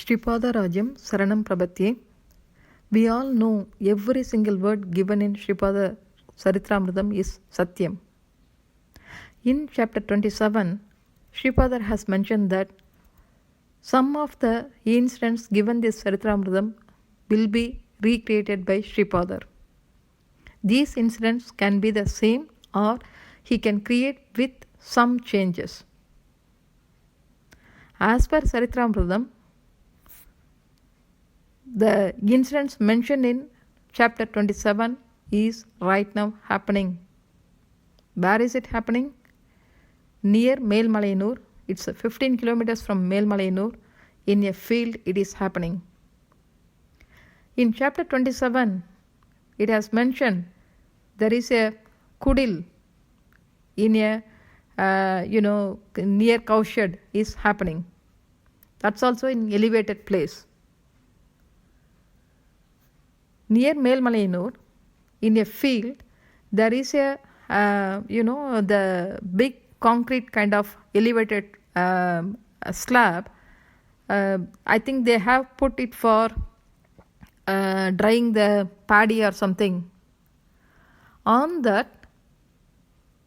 Shripada Rajam Saranam Prabhatye. We all know every single word given in Shripada Saritramritam is Satyam. In chapter 27, Shripada has mentioned that some of the incidents given this Saritramritam will be recreated by Shripada. These incidents can be the same or he can create with some changes. As per Saritramritam, the incidents mentioned in chapter 27 is right now happening. Where is it happening? Near Melmalayanur. It's 15 kilometers from Melmalayanur. In a field it is happening. In chapter 27, it has mentioned there is a kudil in a near cowshed is happening. That's also in elevated place. Near Melmalayanur, in a field, there is a the big concrete kind of elevated slab. I think they have put it for drying the paddy or something. On that,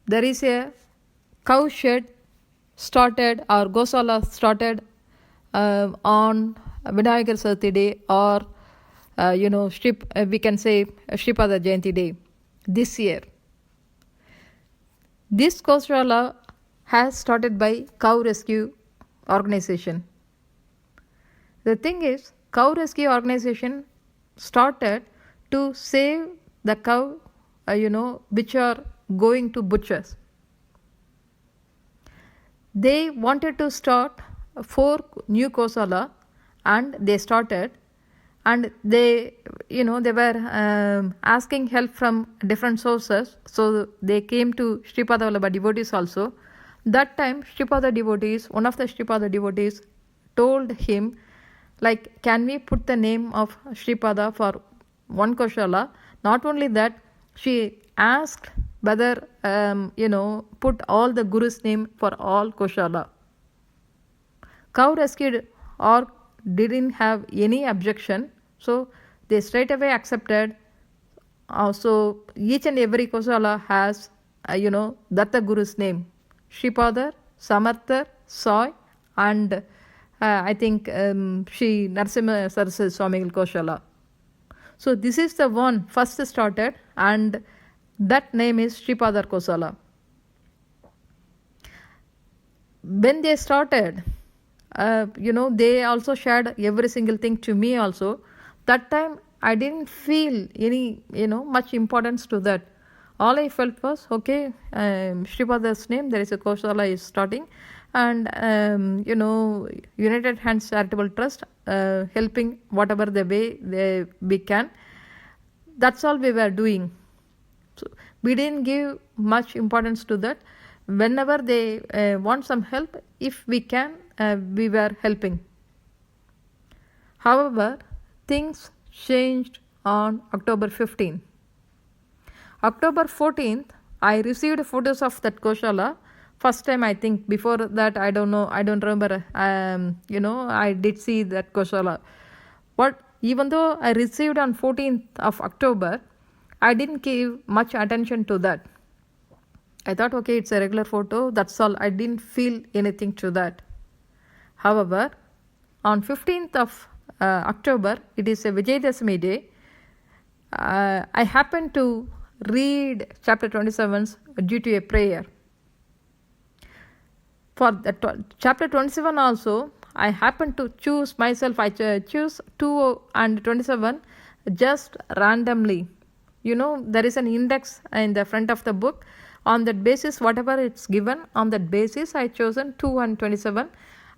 there is a cow shed started or Gosala started on Vinayakar Chaturthi day or we can say Shripada Jayanti day this year. This Gosala has started by Cow Rescue Organization. The thing is, Cow Rescue Organization started to save the cow, which are going to butchers. They wanted to start 4 new Gosala and they started. And they were asking help from different sources. So they came to Shripada Vallabha devotees also. That time, Shripada devotees, one of the Shripada devotees told him, can we put the name of Shripada for one Gosala? Not only that, she asked whether, put all the Guru's name for all Gosala. Cow Rescue or didn't have any objection, so they straight away accepted. So each and every Gosala has Datta Guru's name: Shripada, Samartha, Soy, and I think Shri Narasimha Saraswati Swami Gosala. So this is the one first started, and that name is Shripada Gosala. When they started, they also shared every single thing to me also. That time I didn't feel any, much importance to that. All I felt was, okay, Shripada's name, there is a Gosala is starting, and, United Hands Charitable Trust helping whatever the way we can. That's all we were doing. So we didn't give much importance to that. Whenever they want some help, if we can, we were helping. However, things changed on October 15th. October 14th, I received photos of that Gosala. First time, I think. Before that, I don't know. I don't remember. I did see that Gosala. But even though I received on 14th of October, I didn't give much attention to that. I thought, okay, it's a regular photo. That's all. I didn't feel anything to that. However, on 15th of October, it is a Vijayadashami day. I happened to read chapter 27 due to a prayer. For the chapter 27 also, I happened to choose myself. I choose 2 and 27 just randomly. There is an index in the front of the book. On that basis, whatever it's given, on that basis, I chosen 2 and 27.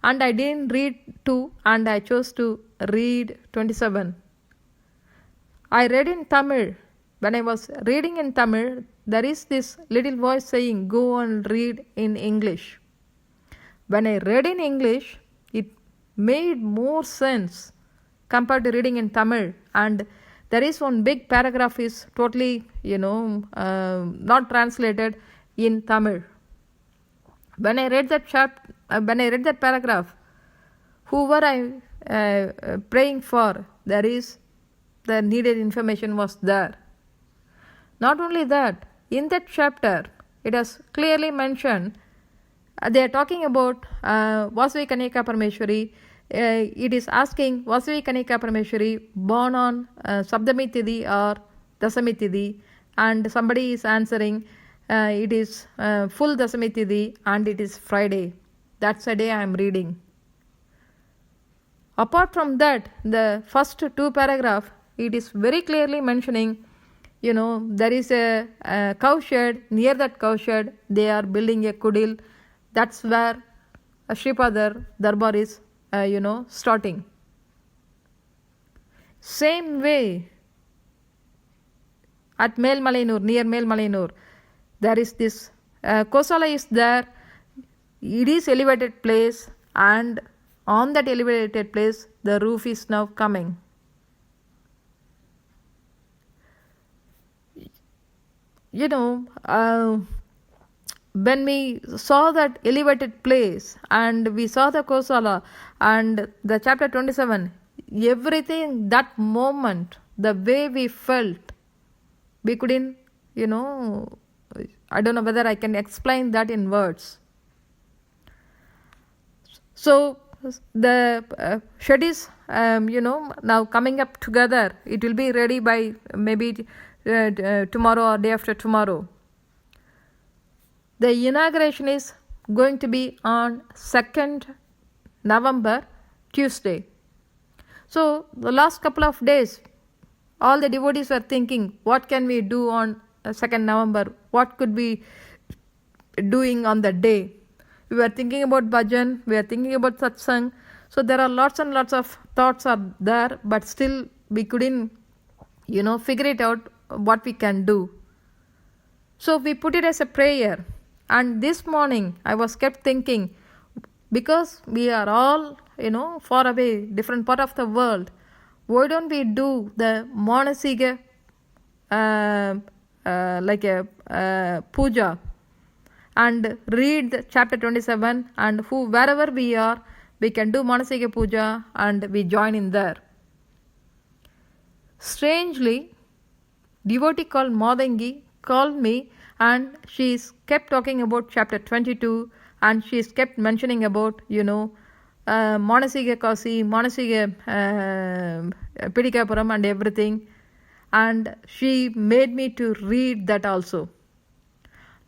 And I didn't read 2 and I chose to read 27. I read in Tamil. When I was reading in Tamil, there is this little voice saying, go and read in English. When I read in English, it made more sense compared to reading in Tamil. And there is one big paragraph is totally, not translated in Tamil. When I read that paragraph, whoever I praying for, there is the needed information was there. Not only that, in that chapter, it has clearly mentioned, they are talking about Vasavi Kanyaka Parameshwari. It is asking Vasavi Kanyaka Parameshwari born on Sabdami Tithi or Dasami Tithi, and somebody is answering it is full Dasami Tithi and it is Friday. That's the day I am reading. Apart from that, the first two paragraphs, it is very clearly mentioning, there is a cow shed. Near that cow shed, they are building a kudil. That's where Shripadar Darbar is, starting. Same way, at Melmalainur, near Melmalainur, there is this Kosala is there. It is elevated place, and on that elevated place, the roof is now coming. When we saw that elevated place and we saw the Kosala and the chapter 27, everything, that moment, the way we felt, we couldn't, I don't know whether I can explain that in words. So the shed is, now coming up together. It will be ready by maybe tomorrow or day after tomorrow. The inauguration is going to be on 2nd November, Tuesday. So the last couple of days, all the devotees were thinking, what can we do on 2nd November? What could we doing on that day? We were thinking about bhajan, we were thinking about satsang. So there are lots and lots of thoughts are there, but still we couldn't, figure it out what we can do. So we put it as a prayer. And this morning I was kept thinking, because we are all, far away, different part of the world, why don't we do the Manasiga like a puja, and read the chapter 27, and wherever we are, we can do Manasiga puja and we join in there. Strangely, devotee called Madangi called me, and she kept talking about chapter 22, and she kept mentioning about, Manasiga Kasi, Manasiga Pidikapuram and everything. And she made me to read that also.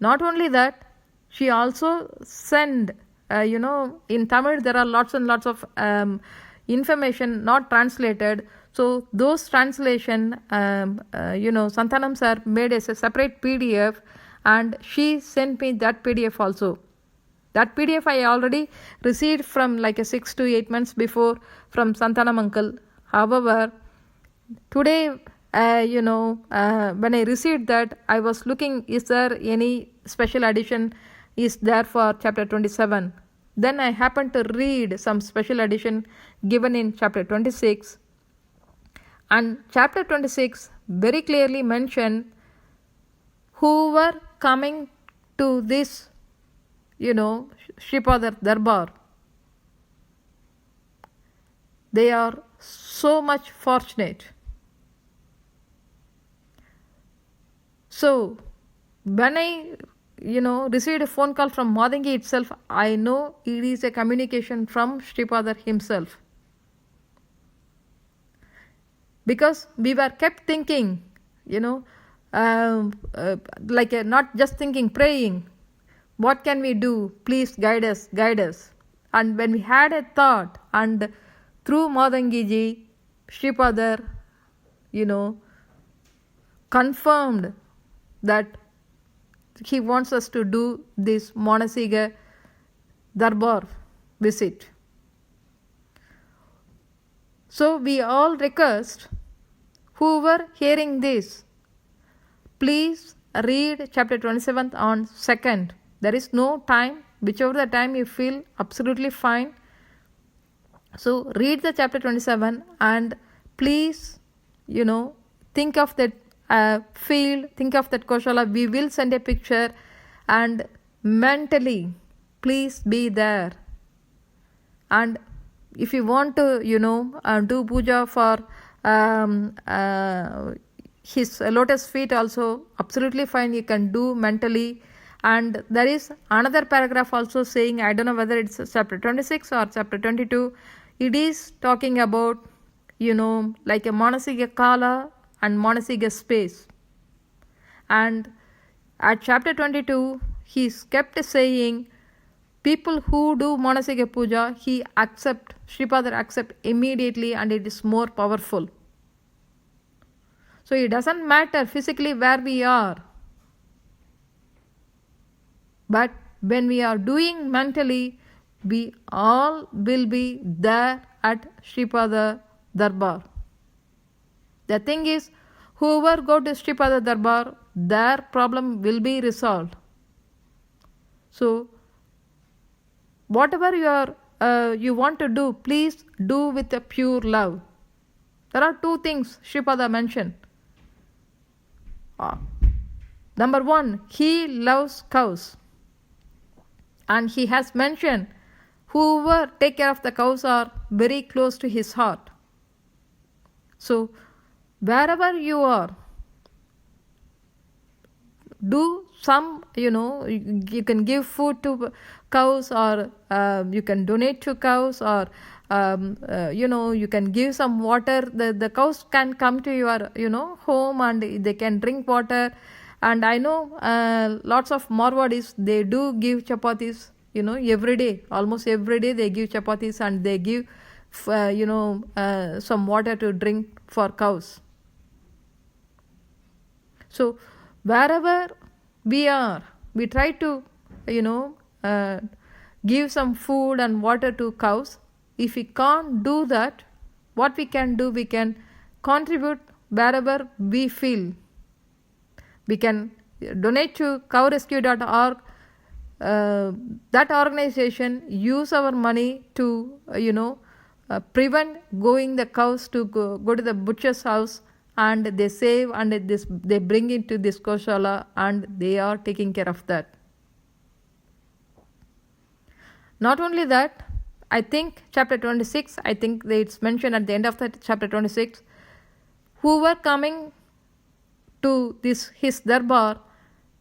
Not only that, she also sent, in Tamil there are lots and lots of information not translated. So those translation, Santanam sir made as a separate PDF, and she sent me that PDF also. That PDF I already received from like a 6 to 8 months before from Santanam uncle. However, today, when I received that, I was looking, is there any special edition is there for chapter 27? Then I happened to read some special edition given in chapter 26. And chapter 26 very clearly mentioned who were coming to this, Shripadar Darbar. They are so much fortunate. So, when I, received a phone call from Madangi itself, I know it is a communication from Shripadar himself. Because we were kept thinking, not just thinking, praying, what can we do? Please guide us, guide us. And when we had a thought, and through Madangi ji, Shripadar, confirmed that he wants us to do this Manasiga Darbar visit. So we all request, whoever hearing this, please read chapter 27 on 2nd. There is no time, whichever the time you feel, absolutely fine. So read the chapter 27 and please, think of that field, think of that Kosala. We will send a picture, and mentally, please be there. And if you want to, do puja for his lotus feet also, absolutely fine, you can do mentally. And there is another paragraph also saying, I don't know whether it's chapter 26 or chapter 22, it is talking about, like a Manasiga Kala and Manasiga space. And at chapter 22, he kept saying, people who do Manasiga Puja, Shripada accept immediately, and it is more powerful. So it doesn't matter physically where we are. But when we are doing mentally, we all will be there at Shripada Darbar. The thing is, whoever go to Shripada Darbar, their problem will be resolved. So, whatever you want to do, please do with a pure love. There are two things Shripada mentioned. Number one, he loves cows. And he has mentioned, whoever take care of the cows are very close to his heart. So, wherever you are, do some, you can give food to cows, or you can donate to cows, or you can give some water. The cows can come to your home and they can drink water. And I know lots of Marwadis, they do give chapatis, every day, almost every day they give chapatis, and they give some water to drink for cows. So wherever we are, we try to give some food and water to cows. If we can't do that, what we can do, we can contribute wherever we feel. We can donate to cowrescue.org. That organization use our money to prevent going the cows to go to the butcher's house, and they save and they bring it to this Goshala, and they are taking care of that. Not only that, I think chapter 26, I think it's mentioned at the end of that chapter 26, who were coming to his darbar,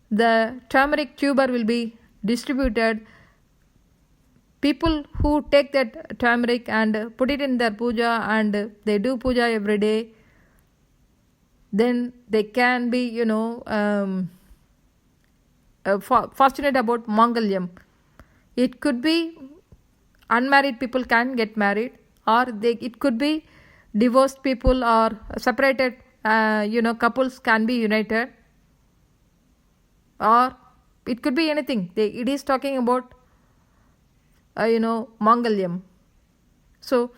the turmeric tuber will be distributed. People who take that turmeric and put it in their puja, and they do puja every day, then they can be fortunate about Mangalyam. It could be unmarried people can get married, or it could be divorced people or separated couples can be united, or it could be anything. It is talking about Mangalyam. So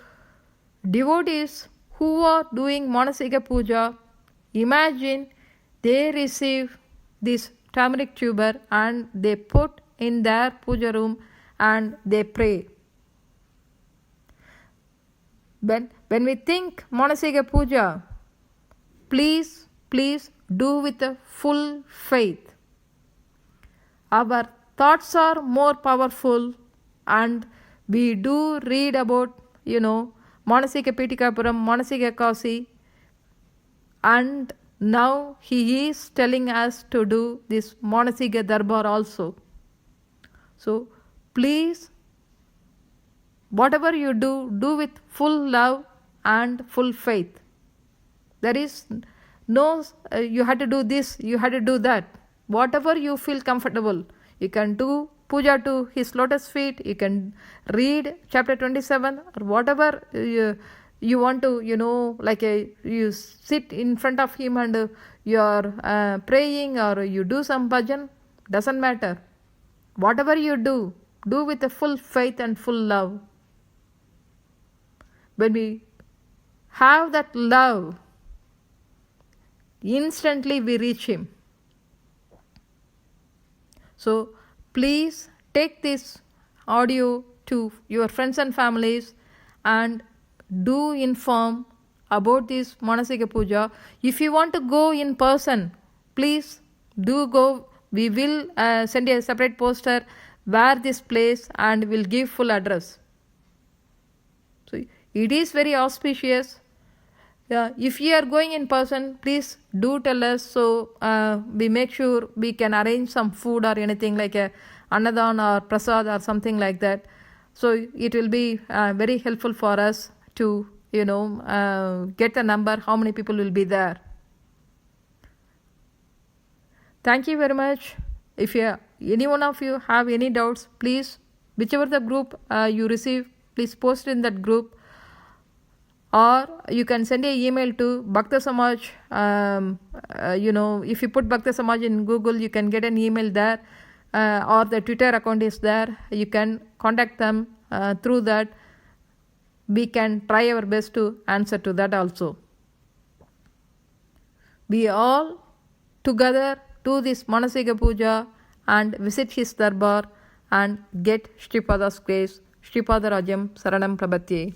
devotees who are doing Manasiga Puja, imagine they receive this turmeric tuber and they put in their puja room and they pray. When we think Manasiga Puja, please do with a full faith. Our thoughts are more powerful, and we do read about Manasiga Pitikapuram, Manasiga Kasi, and now he is telling us to do this Manasiga Darbar also. So please, whatever you do with full love and full faith. There is no you had to do this, you had to do that. Whatever you feel comfortable, you can do puja to his lotus feet, you can read chapter 27, or whatever you want to, you sit in front of him and you are praying, or you do some bhajan, doesn't matter. Whatever you do with a full faith and full love. When we have that love, instantly we reach him. So please take this audio to your friends and families and do inform about this Manasiga Puja. If you want to go in person, please do go. We will send you a separate poster where this place, and will give full address. So It is very auspicious. If you are going in person, please do tell us, so we make sure we can arrange some food or anything like a annadan or prasad or something like that. So it will be very helpful for us to get the number, how many people will be there. Thank you very much. If any one of you have any doubts, please, whichever the group you receive, please post in that group, or you can send an email to Bhakta Samaj. If you put Bhakta Samaj in Google, you can get an email there, or the Twitter account is there. You can contact them through that. We can try our best to answer to that also. We all together do this Manasiga Puja and visit his darbar and get Shripada's grace. Shripada Rajam Saranam Prabhatye.